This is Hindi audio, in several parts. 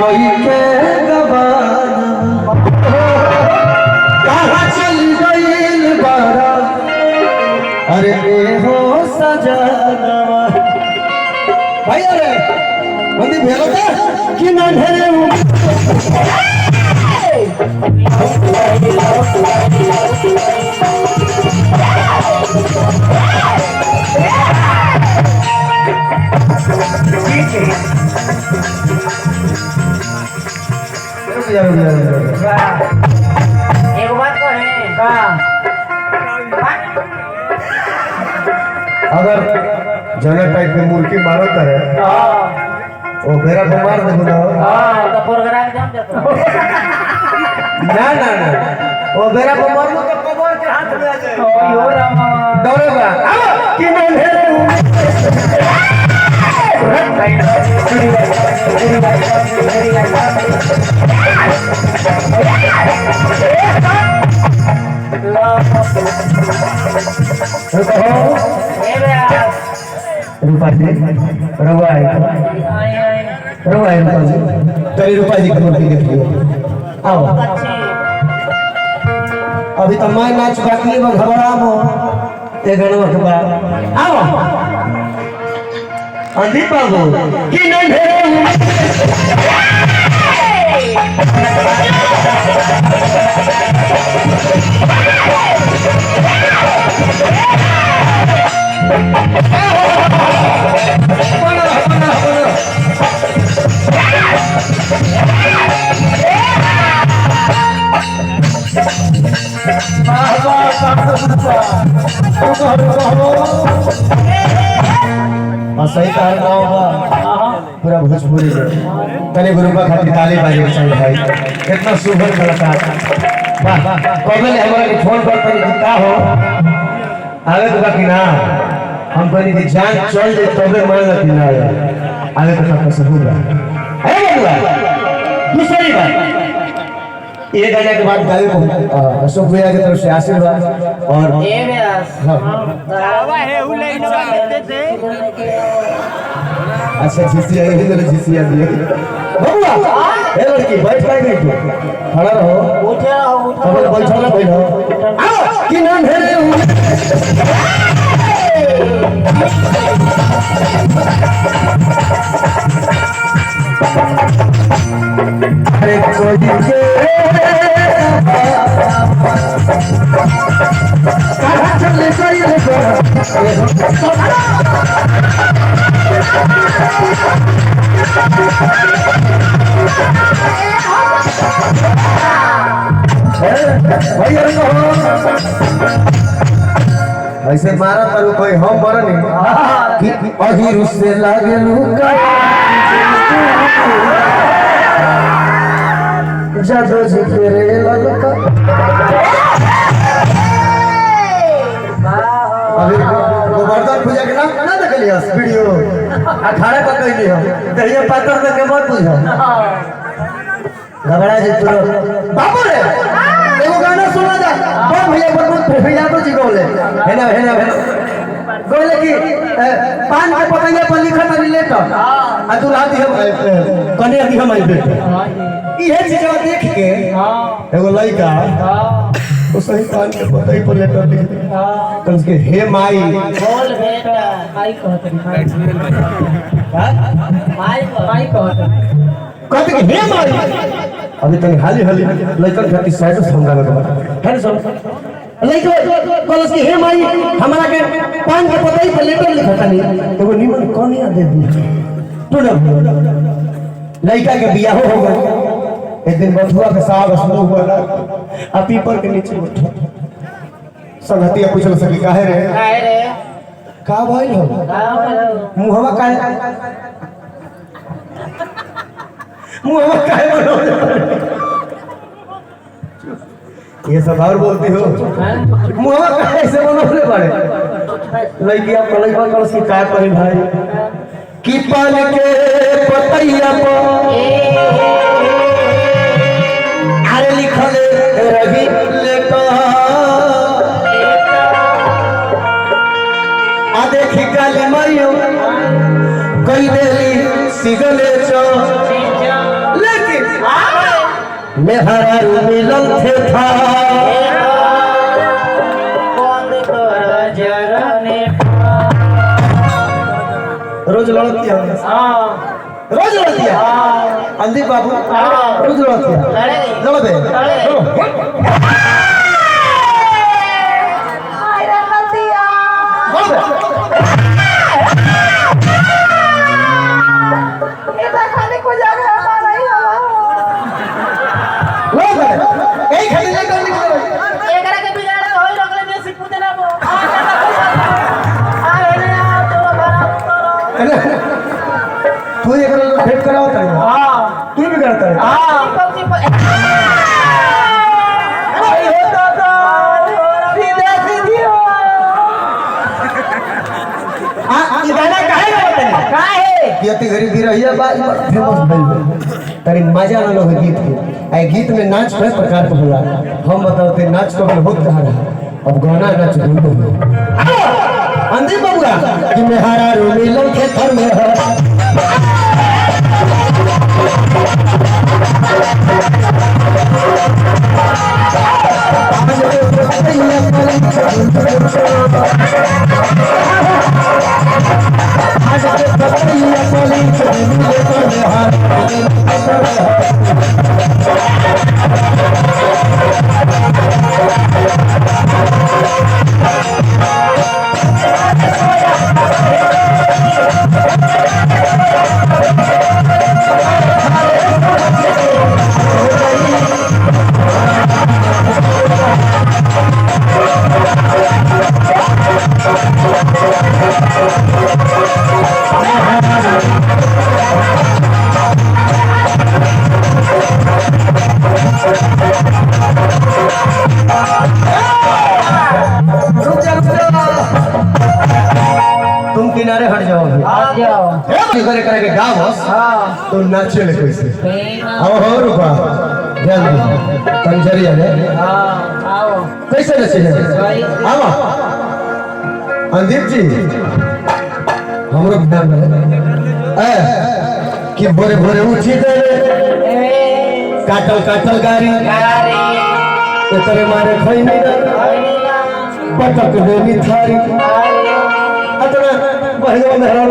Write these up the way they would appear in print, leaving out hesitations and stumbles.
कोई के गवाना कहाँ चल गई बारा अरे हो सजना भाई अरे बंदी भेलो था कि ना ढेरे एक बात तो है अगर जना टाइप के मुर्गी मारो करे वो मेरा को मार दे ना तो प्रोग्राम जम जाता ना वो मेरा को मार दो तो कमर के हाथ में आ जाए यो रामा दौड़ेगा कि मैं रूपाजी की मूर्ति देख लियो आओ अभी तो मैं नाच बाकी है घबरामो एक गणवा के बाद आओ अंधी बाबू कि सही कारण होगा पूरा भोजपुरी तने गुरु का खातिर ताली बाजी चाहिए भाई कितना सुपर कलाकार वाह कबल हमारे फोन पर तने का हो आगे तो बाकी ना हम बनी की जान चल दे तबे मान लगी ना आगे तो सब सबूत है बबुआ दूसरी बात ये गाने के बाद गावे को अशोक भैया की तरफ से आशीर्वाद और ये व्यास हवा है उलैन लेते थे अच्छा झिसिया ये तो झिसिया दिए बबुआ ए लड़की बैठ पाए नहीं तू खड़ा रहो उठे रहो अब बैठो ना बैठो आओ कि नाम है अरे कोई के कहाँ चले ऐसे मारा पर कोई हम मरनी कि अही रुसे लागे लुका जादू जी तेरे ललका अभी गोवर्धन पूजा के नाम ना देख लिया वीडियो 18 का कह लिया दहिया पातर में के मत पूछो घबरा जी तुरंत बाबू रे एगो गाना सुना जा बम भैया बहुत भैया तो जी गोले है ना गोले की पान के पतैया पर लिखा था लेटर आ दुल्हा दी हम कने दी हम आई बेटे इहे चीज देख के एगो लड़का वो सही पान के पतई पर लेटर लिख दे कल के हे माई बोल बेटा माई कहत माई कहत कहते कि हे माई अभी तक हाली लड़का खाती साइड से समझा लगा है ना सब लड़का कल के हे माई हमारा के पान के पतई पर लेटर लिखा था नहीं एगो निमन कोनिया दे दी तू ना लड़का के बियाह हो गया एक दिन बथुआ के साग शुरू हुआ ना आ पीपर के नीचे बैठो संगतिया पूछल सकी काहे रे का भइल हो मुहवा काहे बोलो ये सब और बोलती हो मुहवा काहे से बोले बड़े लइकिया कलइबा कल से का करे भाई की पान के पतैया पर अरे लिखल रवि लेका आ देखी काली मारियो कई देली सिगले चो ले मेहरा मिलन थे था बंद कर जरने रोज लड़ती है हाँ रोज लड़ती है अंदीप बाबू रोज लड़ती है लड़ेगी लड़बे यही खाली लेकर निकले एकरा के बिगाड़ के होई रखले में सिखू देना वो आ रे आ तोरा बड़ा तोरा तू ये करो भेंट कराओ तारे हां तू भी करता है हां पबजी अरे हो दादा सीधे सीधियो ये गाना काहे गावत है काहे यति गरी गिरहिया बाज फेमस भइल तारी मजा ना लोग गीत के आई गीत में नाच कई प्रकार के होला हम बताते नाच को बहुत कहा रहा अब गाना नाच ढूंढो अंदर बबुआ कि मेहरा रो मिलन के थर में है तुम किनारे हट जाओ आ जाओ करे करे के गाँव हां तो नाचे ले कैसे पेना आओ हो रुपा ध्यान दो तंजरिया ने हां आओ कैसे नचे आओ अंदीप जी हमरो ध्यान में कि भोरे भोरे उठी दे काटल काटल गाड़ी तेरे मारे खैनी पटक देनी थारी अतना बहनो मेहरा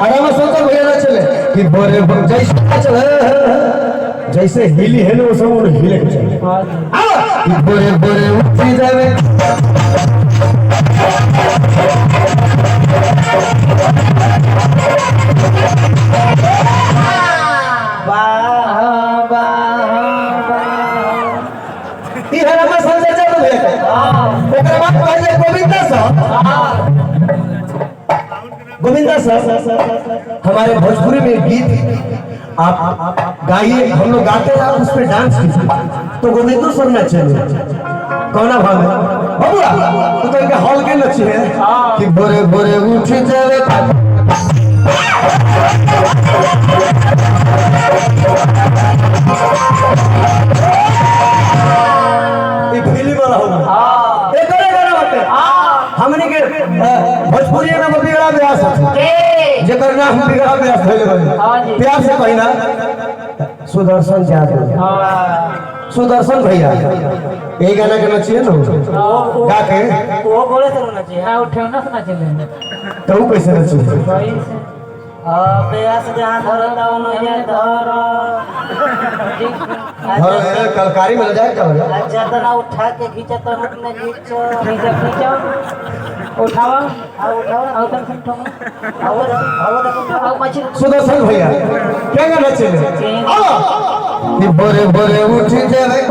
आराम से तो भैया ना चले कि भोरे जैसे चले जैसे हिली है ना वो सब हिले के चले कि भोरे भोरे उठी जावे गोविंदा सर हमारे भोजपुरी में गीत आप गाइए हम लोग गाते हैं आप उस पर डांस कीजिए तो गोविंदो सर नचे कौना भाव में बबुआ तो इनका हॉल के नचे है कि भोरे भोरे उठ जावे ये फिल्म वाला होगा ये करेगा ना बात हमने के भोजपुरी में बिगड़ा व्यास है जेकर नाम बिगड़ा व्यास भइले बने प्यार से कहना सुदर्शन यादव सुदर्शन भैया यही गाना के नचिए ना गा के वो बोले तो ना चाहिए हां उठे ना चले तो कैसे नचिए बेस जहां धरो दाओ न ये धरो धरो कलकारी में ले जाए क्या भैया अच्छा तो ना उठा के खींचा तो मत न खींचो खींचो उठाओ आओ तक उठाओ आओ आओ मछली सुदर्शन भैया क्या गाना चले आओ कि बोरे बोरे उठ जावे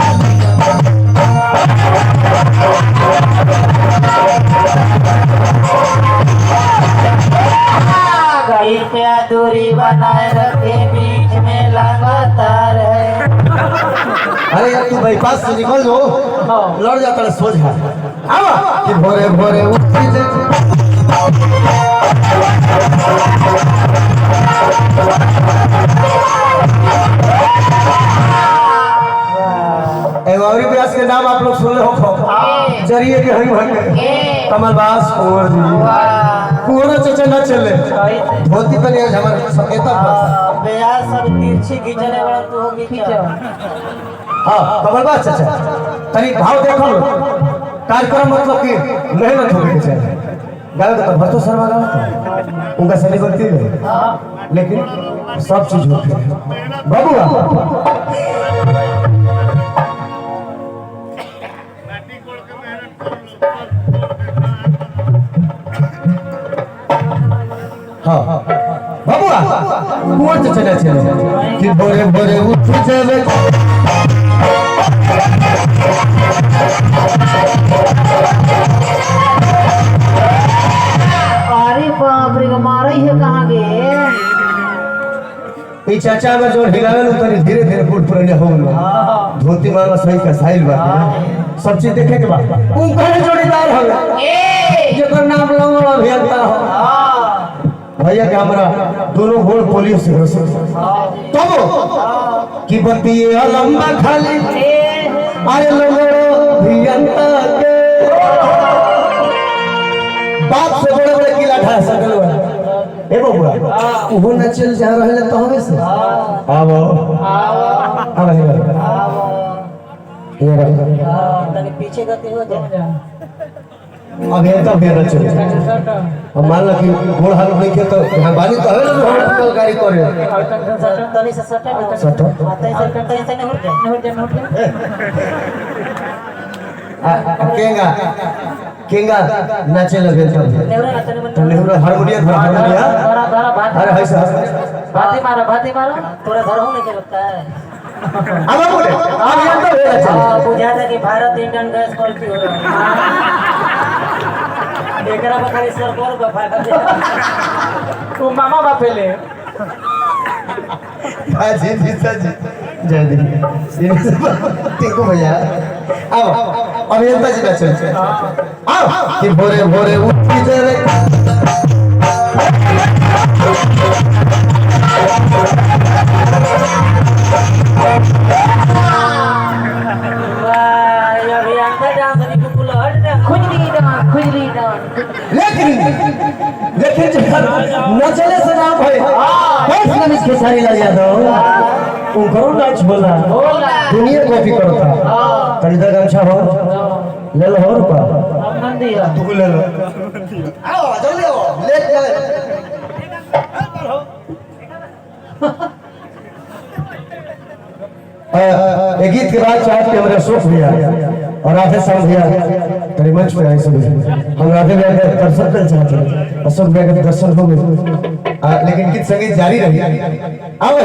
गई पे दूरी बनाए रखे बीच में लगातार है अरे यार तू बाईपास से निकल जो लड़ जाता है सोझा आओ कि भोरे भोरे उठ जावे एगौरी व्यास के नाम आप लोग सुन रहे हो जरिए के हरि भक्त कमलबास कुंवर जी कुंवरा चाचा ना चले धोती पर ये हमारे सकेता बेयार सब तिरछी खींचने वाला तू हो खींचो। हां कमल बात चाचा तनी भाव देखो कार्यक्रम मतलब कि मेहनत होगी चाहिए गाय तो भरतो शर्मा गाता उनका सही करती है लेकिन सब चीज होती है बाबूआ हाँ बाबूआ कुंवर से चले चले कि बोरे बोरे उठ जावे अरे बाप रे मारा ही है कहाँ गे ई चाचा में जो हिलावे उतनी धीरे धीरे फुट पुराने हो गए धोती मारवा सही का साइल बात सब चीज देखे के बाद उनका जोड़ीदार हो जेकर नाम लंगड़ा अभियंता हो भैया के हमरा दोनों गोल पोलियो से हो तब की बतिए लंबा खाली अरे लंगड़ा अभियंता के बाप से बड़े बड़े किला ढा सकल ए बबुआ वो न चल जा रहले तो हवे से आवो आवो ये रहा तनी पीछे गति हो जा अब ये तो बेरा चल अब मान लो कि गोड़ हाल नहीं के तो यहां बानी तो हवे ना हम गाड़ी करे तनी से सटा सटा तनी से नहीं हो जा केंगा केंगा नाचे लगे तब तो नेहरू हारमोनियम हारमोनियम धरा धरा बात अरे है सर भाती मारो तोरा धरा हो नहीं के लगता है अब बोले अब ये तो बेरा चल बुझा था कि भारत इंडियन गैस क्वालिटी हो रहा है एकरा बखारी सर बोल का फायदा तू मामा बापेले जी जीता जी जय दी टिंकू भैया अब अभियंता जी ना चल आओ कि भोरे भोरे उठी जावे लेकिन न चले से नाम भाई बस नमित के सारी लग यादव उनको नाच बोला दुनिया कॉपी करता तरीदा गमछा हो ले लो हो रुपया तू ले लो आओ जल्दी आओ लेट चले एक गीत के बाद चाहते हैं हमारे अशोक भैया और राधे श्याम भैया तेरे मंच पे आए सभी हम राधे भैया के दर्शन करना चाहते हैं अशोक भैया के दर्शन हो गए लेकिन गीत संगीत जारी रही अब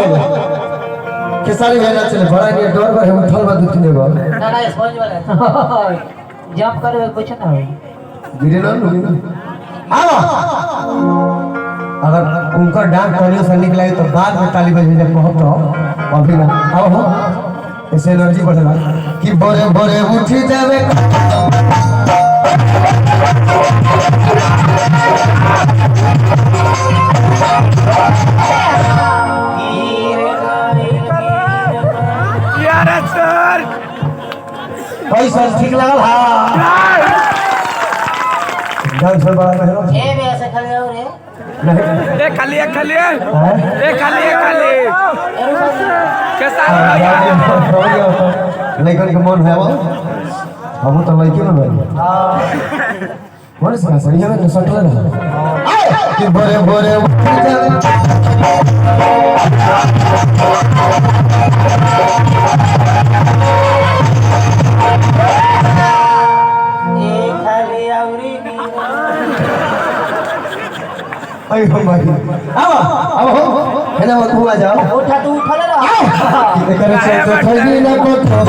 के सारे भैया चले बड़ा नहीं डर पर हम थल में दुखने गो ना ना स्पॉन्ज वाला जंप करे कुछ ना हो गिरे ना आओ अगर उनका डांस करियो से निकला तो बाद में ताली बजे जब कहब तो अभी ना आओ हो ऐसे एनर्जी बढ़ेगा कि बोरे बोरे उठी जावे यार सर पैसा ठीक लगल हां डांस बड़ा नहीं ए बे ऐसे खड़े हो रे ए खाली कैसा लड़कन के मन है वो हम तो लड़की ना भाई मन से सही है ना सटल रहा कि बोरे बोरे ए खाली औरी अरे भाई अब हो है ना तू आ जाओ उठा तू उठा ले रहा करे से तो थई ना को तो